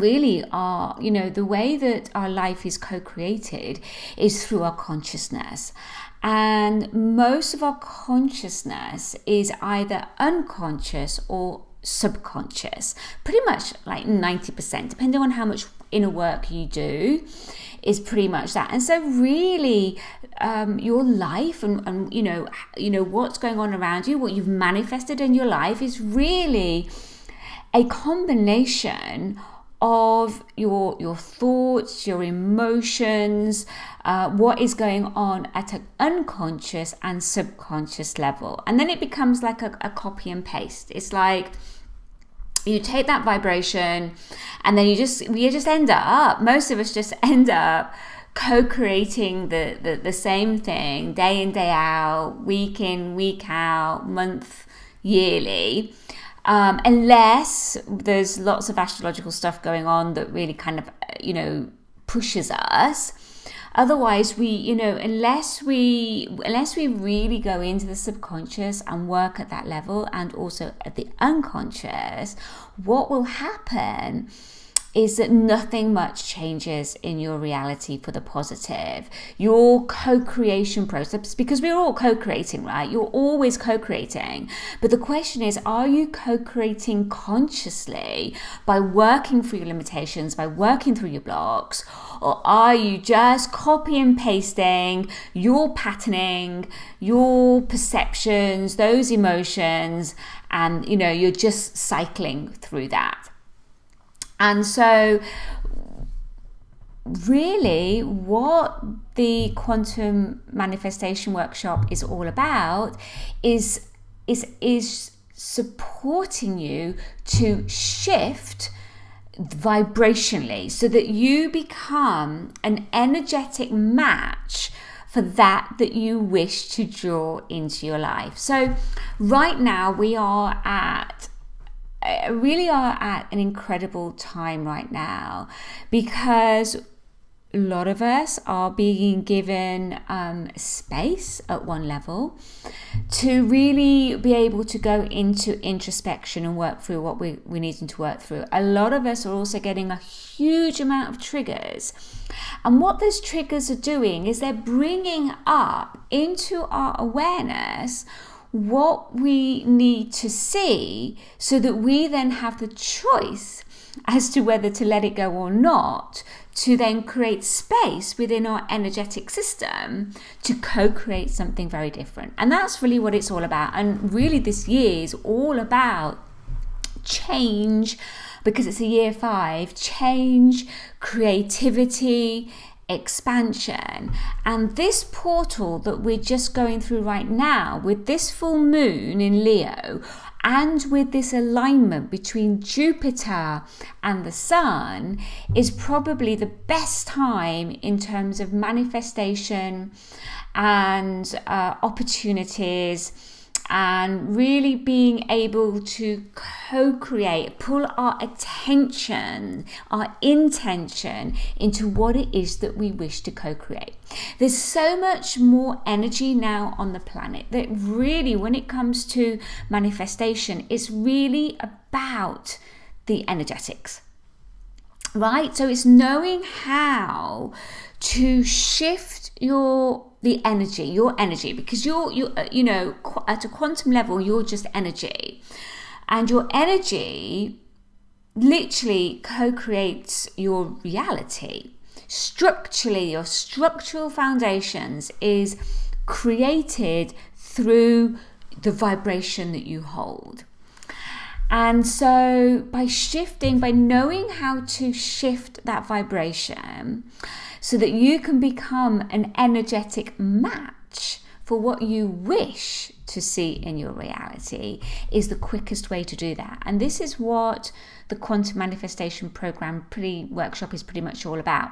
really are, the way that our life is co-created is through our consciousness. And most of our consciousness is either unconscious or subconscious, pretty much like 90%, depending on how much inner work you do, is pretty much that. And so really your life and what's going on around you, what you've manifested in your life, is really a combination of your thoughts, your emotions, what is going on at an unconscious and subconscious level. And then it becomes like a copy and paste. It's like you take that vibration and then we just end up, most of us just end up co-creating the same thing day in, day out, week in, week out, month, yearly. Unless there's lots of astrological stuff going on that really kind of, pushes us. Otherwise, unless we really go into the subconscious and work at that level and also at the unconscious, what will happen is that nothing much changes in your reality for the positive. Your co-creation process, because we're all co-creating, right? You're always co-creating. But the question is, are you co-creating consciously by working through your limitations, by working through your blocks? Or are you just copy and pasting your patterning, your perceptions, those emotions, and you're just cycling through that? And so really what the quantum manifestation workshop is all about is supporting you to shift vibrationally so that you become an energetic match for that you wish to draw into your life. So right now we really are at an incredible time right now, because a lot of us are being given space at one level to really be able to go into introspection and work through what we're needing to work through. A lot of us are also getting a huge amount of triggers. And what those triggers are doing is they're bringing up into our awareness what we need to see, so that we then have the choice as to whether to let it go or not, to then create space within our energetic system to co-create something very different. And that's really what it's all about. And really this year is all about change, because it's a year 5, change, creativity, expansion. And this portal that we're just going through right now, with this full moon in Leo and with this alignment between Jupiter and the Sun, is probably the best time in terms of manifestation and opportunities, and really being able to co-create, pull our attention, our intention into what it is that we wish to co-create. There's so much more energy now on the planet that really, when it comes to manifestation, it's really about the energetics, right? So it's knowing how to shift your energy, because you're at a quantum level, you're just energy, and your energy literally co-creates your reality. Structurally, your structural foundations is created through the vibration that you hold. And so by knowing how to shift that vibration so that you can become an energetic match for what you wish to see in your reality, is the quickest way to do that. And this is what the Quantum Manifestation Program workshop is pretty much all about.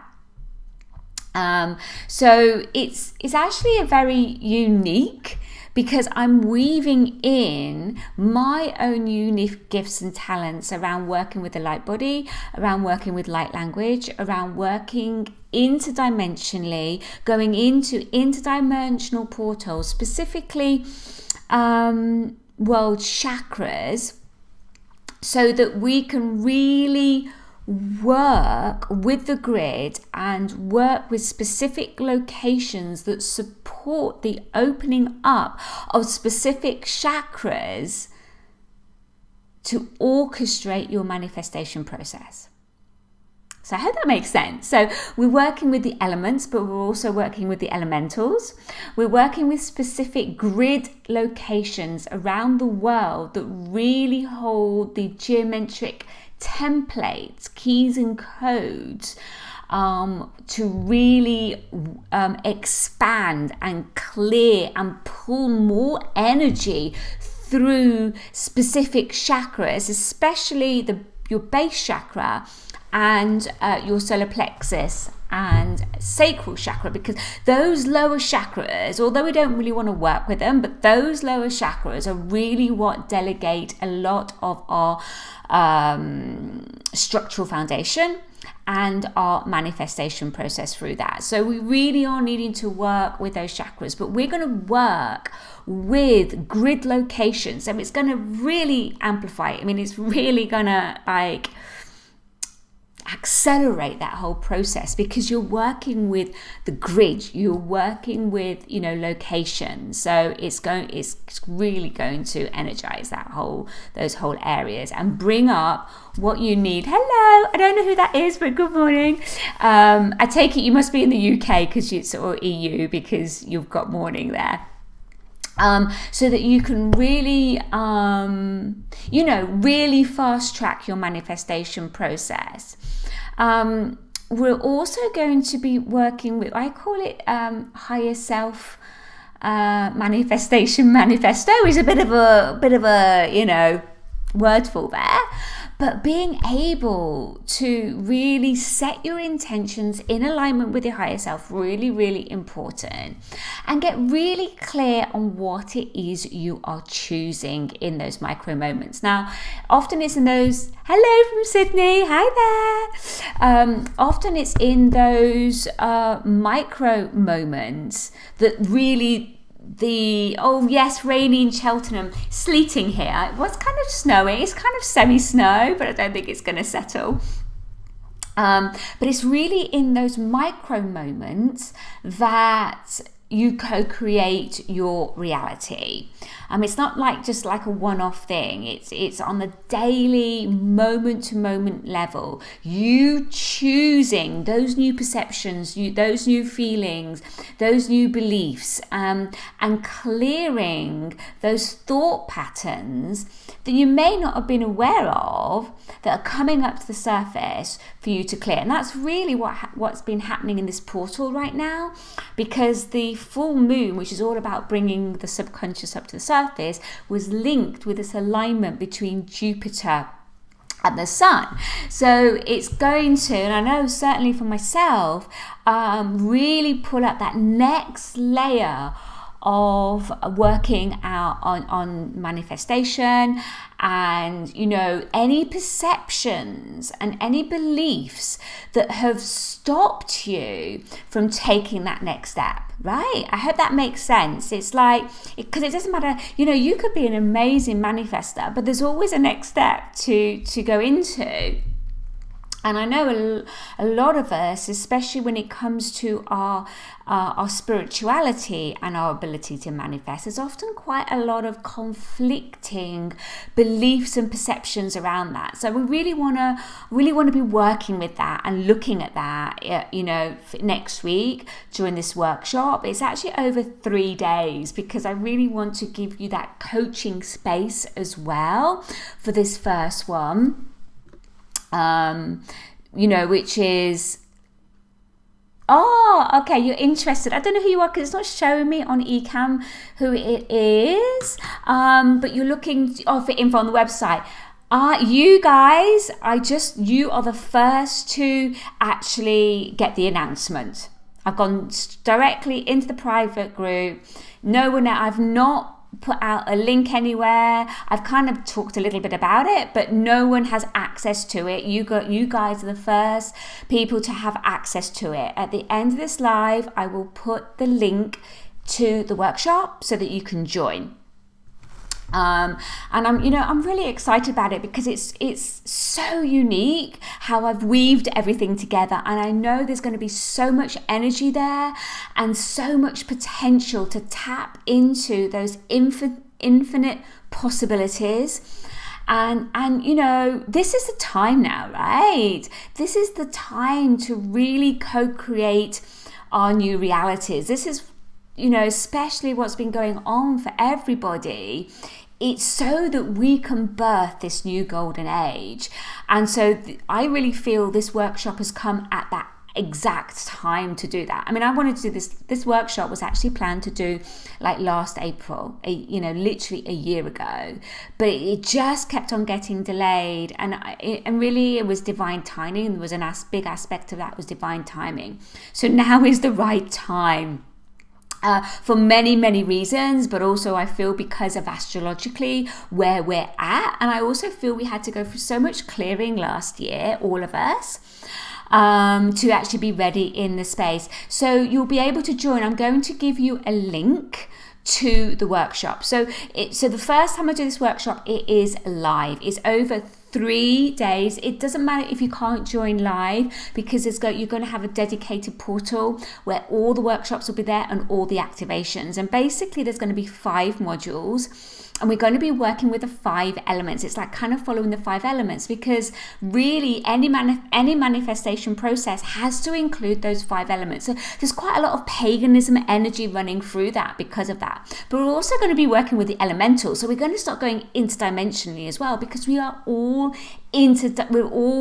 So it's actually a very unique, because I'm weaving in my own unique gifts and talents around working with the light body, around working with light language, around working interdimensionally, going into interdimensional portals, specifically world chakras, so that we can really work with the grid and work with specific locations that support the opening up of specific chakras to orchestrate your manifestation process. So I hope that makes sense. So we're working with the elements, but we're also working with the elementals. We're working with specific grid locations around the world that really hold the geometric templates, keys and codes to really expand and clear and pull more energy through specific chakras, especially your base chakra and your solar plexus and sacral chakra, because those lower chakras, although we don't really want to work with them, but those lower chakras are really what delegate a lot of our structural foundation and our manifestation process through that. So we really are needing to work with those chakras, but we're going to work with grid locations, and it's going to really amplify it. I mean, it's really going to accelerate that whole process, because you're working with the grid, you're working with locations. So it's really going to energize those whole areas and bring up what you need. Hello, I don't know who that is, but good morning. I take it you must be in the UK because it's or EU, because you've got morning there. So that you can really, really fast track your manifestation process. We're also going to be working with, I call it higher self manifestation manifesto. Is a bit of a wordful there. But being able to really set your intentions in alignment with your higher self, really, really important. And get really clear on what it is you are choosing in those micro moments. Now, often it's in those, hello from Sydney, hi there. Often it's in those micro moments that really rainy in Cheltenham, sleeting here. It was kind of snowing, it's kind of semi-snow, but I don't think it's going to settle. But it's really in those micro moments that you co-create your reality. It's not just like a one-off thing. It's on the daily, moment-to-moment level. You choosing those new perceptions, those new feelings, those new beliefs, and clearing those thought patterns that you may not have been aware of that are coming up to the surface for you to clear. And that's really what's been happening in this portal right now, because the full moon, which is all about bringing the subconscious up to the surface, was linked with this alignment between Jupiter and the sun. So it's going to, and I know certainly for myself, really pull up that next layer of working out on manifestation, and any perceptions and any beliefs that have stopped you from taking that next step, right? I hope that makes sense. It's because it doesn't matter, you could be an amazing manifester, but there's always a next step to go into. And I know a lot of us, especially when it comes to our spirituality and our ability to manifest, there's often quite a lot of conflicting beliefs and perceptions around that. So we really want to be working with that and looking at that, next week during this workshop. It's actually over 3 days, because I really want to give you that coaching space as well for this first one. Which is, okay, you're interested. I don't know who you are because it's not showing me on Ecamm who it is, but you're looking for info on the website. You guys, you are the first to actually get the announcement. I've gone directly into the private group. I've not put out a link anywhere. I've kind of talked a little bit about it, but no one has access to it. You guys are the first people to have access to it. At the end of this live, I will put the link to the workshop so that you can join. And I'm really excited about it because it's so unique how I've weaved everything together, and I know there's going to be so much energy there and so much potential to tap into those infinite possibilities. And this is the time now, right? This is the time to really co-create our new realities. This is, especially what's been going on for everybody. It's so that we can birth this new golden age. And so I really feel this workshop has come at that exact time to do that. I mean, I wanted to do this workshop was actually planned to do like last April, literally a year ago, but it just kept on getting delayed, and really it was divine timing. There was a big aspect of that was divine timing. So now is the right time. For many, many reasons, but also I feel because of astrologically where we're at. And I also feel we had to go through so much clearing last year, all of us, to actually be ready in the space. So you'll be able to join. I'm going to give you a link to the workshop. So the first time I do this workshop, it is live. It's over 3 days. It doesn't matter if you can't join live, because you're going to have a dedicated portal where all the workshops will be there and all the activations. And basically there's going to be 5 modules. And we're going to be working with the 5 elements. It's like kind of following the 5 elements, because really any manifestation process has to include those 5 elements. So there's quite a lot of paganism energy running through that because of that. But we're also going to be working with the elementals. So we're going to start going interdimensionally as well, because we're all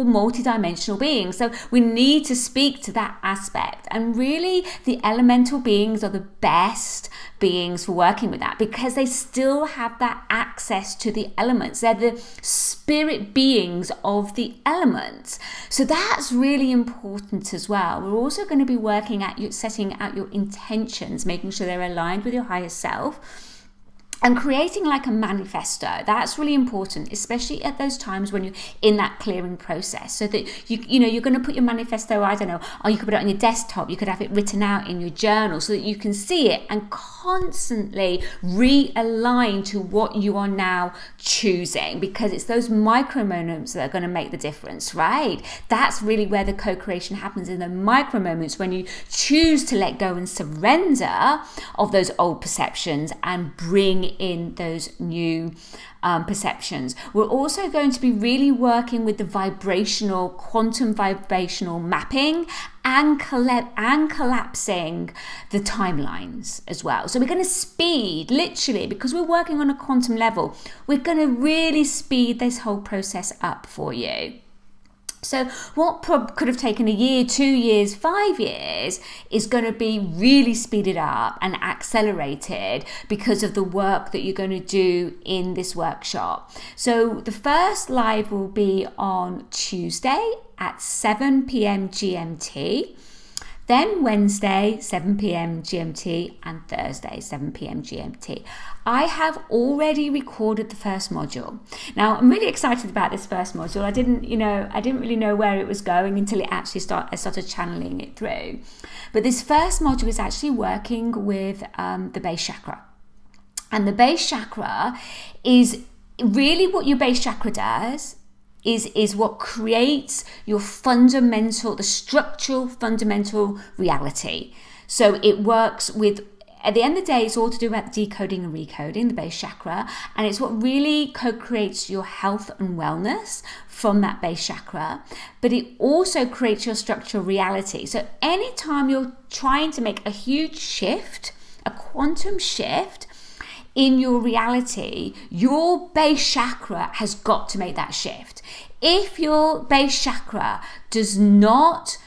multidimensional beings. So we need to speak to that aspect. And really the elemental beings are the best beings for working with that, because they still have that access to the elements. They're the spirit beings of the elements. So that's really important as well. We're also going to be working at setting out your intentions, making sure they're aligned with your higher self, and creating like a manifesto. That's really important, especially at those times when you're in that clearing process, so that you're going to put your manifesto, I don't know, or you could put it on your desktop, you could have it written out in your journal so that you can see it and constantly realign to what you are now choosing, because it's those micro moments that are going to make the difference, right? That's really where the co-creation happens, in the micro moments when you choose to let go and surrender of those old perceptions and bring in those new perceptions. We're also going to be really working with the quantum vibrational mapping and collapsing the timelines as well. So we're going to speed, literally, because we're working on a quantum level, we're going to really speed this whole process up for you. So what could have taken a year, 2 years, 5 years is going to be really speeded up and accelerated because of the work that you're going to do in this workshop. So the first live will be on Tuesday at 7 p.m. GMT. Then Wednesday, 7 p.m. GMT, and Thursday, 7 p.m. GMT. I have already recorded the first module. Now, I'm really excited about this first module. I didn't really know where it was going until I started channeling it through. But this first module is actually working with the base chakra. And the base chakra is really what your base chakra does. Is what creates your the structural fundamental reality. So it works with, at the end of the day, it's all to do about decoding and recoding the base chakra, and it's what really co-creates your health and wellness from that base chakra, but it also creates your structural reality. So anytime you're trying to make a huge shift, a quantum shift, in your reality, your base chakra has got to make that shift. If your base chakra does not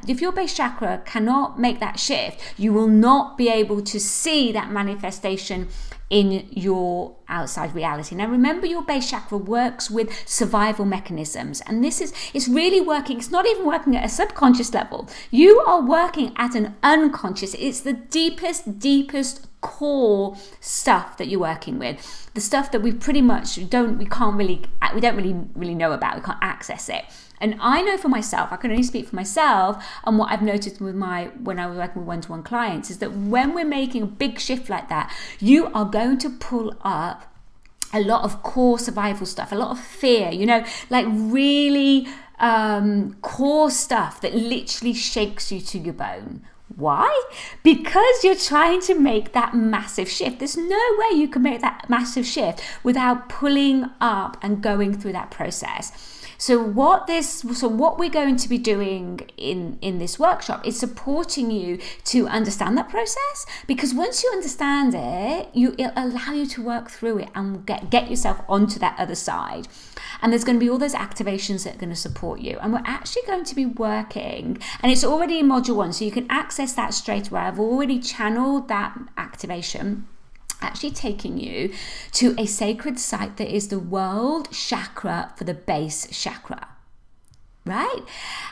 if your base chakra cannot make that shift, you will not be able to see that manifestation in your outside reality. Now remember, your base chakra works with survival mechanisms, and it's really working. It's not even working at a subconscious level. You are working at an unconscious. It's the deepest core stuff that you're working with, the stuff that we don't really know about. We can't access it. And I know for myself, I can only speak for myself, and what I've noticed when I was working with one-to-one clients is that when we're making a big shift like that, you are going to pull up a lot of core survival stuff, a lot of fear, like really core stuff that literally shakes you to your bone. Why? Because you're trying to make that massive shift. There's no way you can make that massive shift without pulling up and going through that process. So what we're going to be doing in this workshop is supporting you to understand that process, because once you understand it, it'll allow you to work through it and get yourself onto that other side. And there's going to be all those activations that are going to support you. And we're actually going to be working, and it's already in module 1, so you can access that straight away. I've already channeled that activation, actually taking you to a sacred site that is the world chakra for the base chakra, right?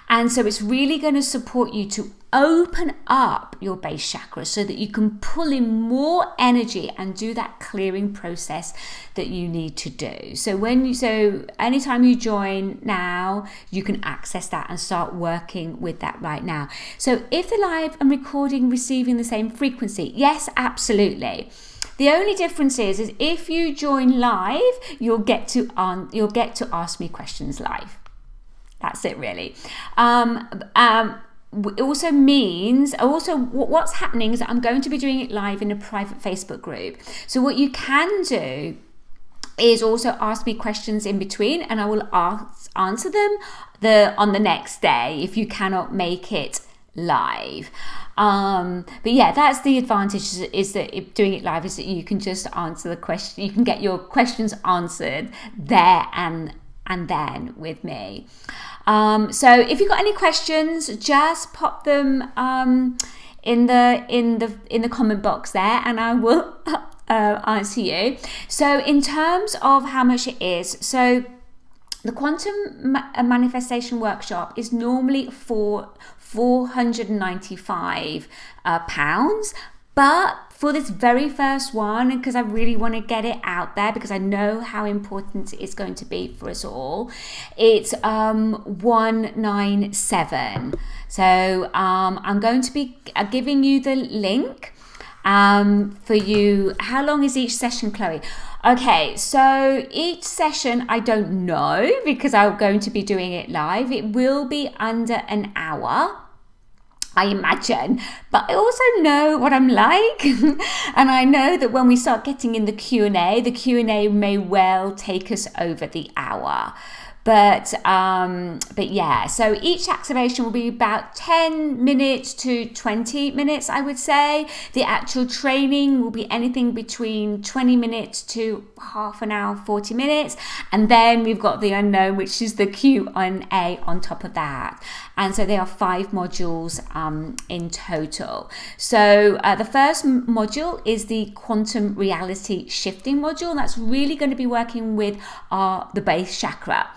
And so it's really going to support you to open up your base chakra so that you can pull in more energy and do that clearing process that you need to do. So anytime you join now, you can access that and start working with that right now. So if the live and recording receiving the same frequency, yes, absolutely. The only difference is if you join live, you'll get to ask me questions live. That's it, really. It also means, what's happening is that I'm going to be doing it live in a private Facebook group. So what you can do is also ask me questions in between, and I will answer them on the next day if you cannot make it live. But yeah, that's the advantage, is that doing it live is that you can just answer the question. You can get your questions answered there and then with me. So if you've got any questions, just pop them in the comment box there, and I will answer you. So in terms of how much it is, so the quantum manifestation workshop is normally for £495, but for this very first one, because I really want to get it out there, because I know how important it's going to be for us all, it's 197. So I'm going to be giving you the link for you. How long is each session, Chloe? Okay, so each session, I don't know, because I'm going to be doing it live. It will be under an hour, I imagine, but I also know what I'm like, and I know that when we start getting in the Q&A may well take us over the hour. But yeah, so each activation will be about 10 minutes to 20 minutes, I would say. The actual training will be anything between 20 minutes to half an hour, 40 minutes. And then we've got the unknown, which is the Q&A on top of that. And so there are 5 modules in total. So the first module is the quantum reality shifting module. That's really going to be working with the base chakra.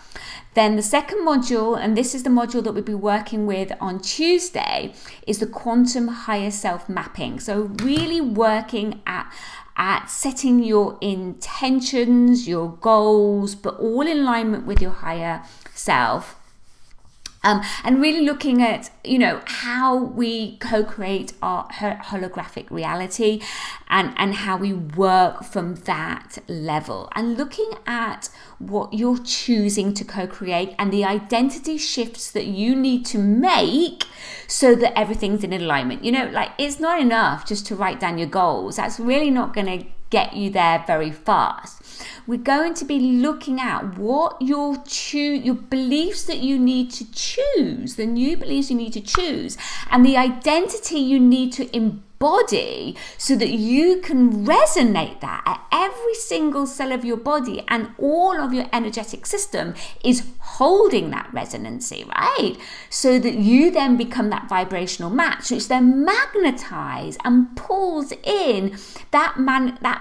Then the second module, and this is the module that we'll be working with on Tuesday, is the quantum higher self mapping. So really working at setting your intentions, your goals, but all in alignment with your higher self. And really looking at, how we co-create our holographic reality and how we work from that level, and looking at what you're choosing to co-create and the identity shifts that you need to make so that everything's in alignment. It's not enough just to write down your goals. That's really not going to get you there very fast. We're going to be looking at what your beliefs that you need to choose, the new beliefs you need to choose, and the identity you need to embody body so that you can resonate that at every single cell of your body, and all of your energetic system is holding that resonancy, right? So that you then become that vibrational match, which then magnetizes and pulls in that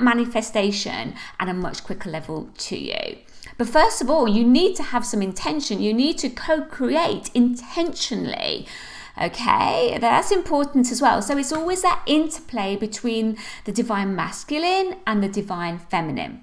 manifestation at a much quicker level to you. But first of all, you need to have some intention. You need to co-create intentionally. Okay, that's important as well. So it's always that interplay between the divine masculine and the divine feminine.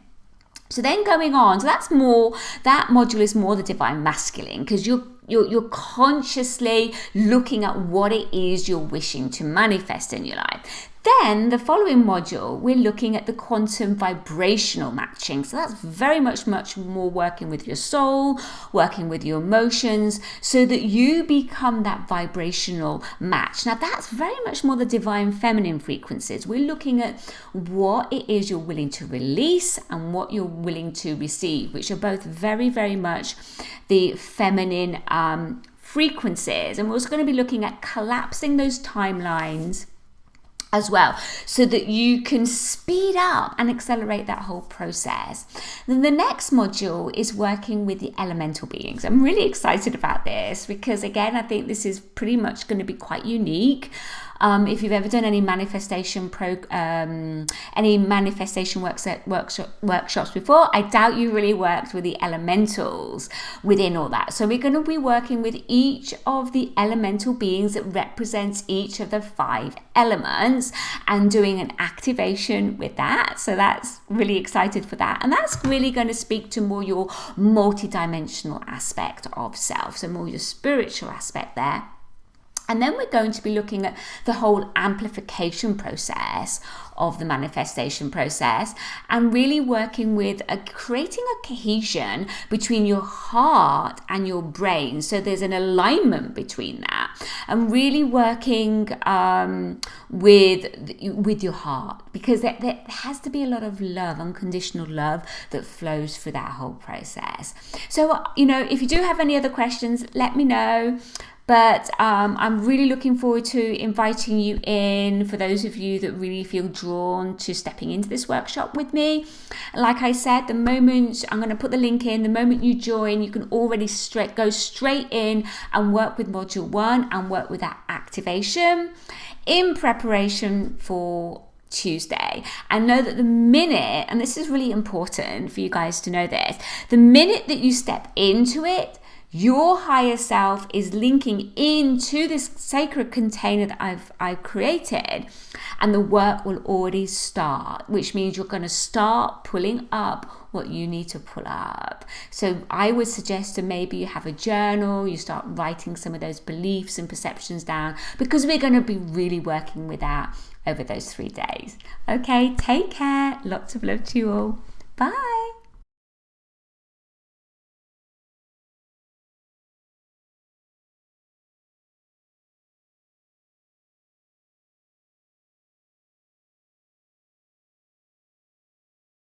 So then going on, so that module is more the divine masculine, because you're consciously looking at what it is you're wishing to manifest in your life. Then the following module, we're looking at the quantum vibrational matching. So that's very much more working with your soul, working with your emotions, so that you become that vibrational match. Now that's very much more the divine feminine frequencies. We're looking at what it is you're willing to release and what you're willing to receive, which are both very, very much the feminine frequencies. And we're also going to be looking at collapsing those timelines as well, so that you can speed up and accelerate that whole process. Then the next module is working with the elemental beings. I'm really excited about this because, again, I think this is pretty much going to be quite unique. If you've ever done any manifestation workshops before, I doubt you really worked with the elementals within all that. So we're going to be working with each of the elemental beings that represents each of the 5 elements and doing an activation with that. So that's really excited for that. And that's really going to speak to more your multidimensional aspect of self, so more your spiritual aspect there. And then we're going to be looking at the whole amplification process of the manifestation process, and really working with creating a cohesion between your heart and your brain. So there's an alignment between that, and really working with your heart, because there has to be a lot of love, unconditional love, that flows through that whole process. So, if you do have any other questions, let me know. But I'm really looking forward to inviting you in, for those of you that really feel drawn to stepping into this workshop with me. Like I said, the moment, I'm going to put the link in, the moment you join, you can already go straight in and work with module 1 and work with that activation in preparation for Tuesday. And know that the minute, and this is really important for you guys to know this, the minute that you step into it, your higher self is linking into this sacred container that I've created, and the work will already start, which means you're going to start pulling up what you need to pull up. So I would suggest that maybe you have a journal, you start writing some of those beliefs and perceptions down, because we're going to be really working with that over those 3 days. Okay, take care. Lots of love to you all. Bye.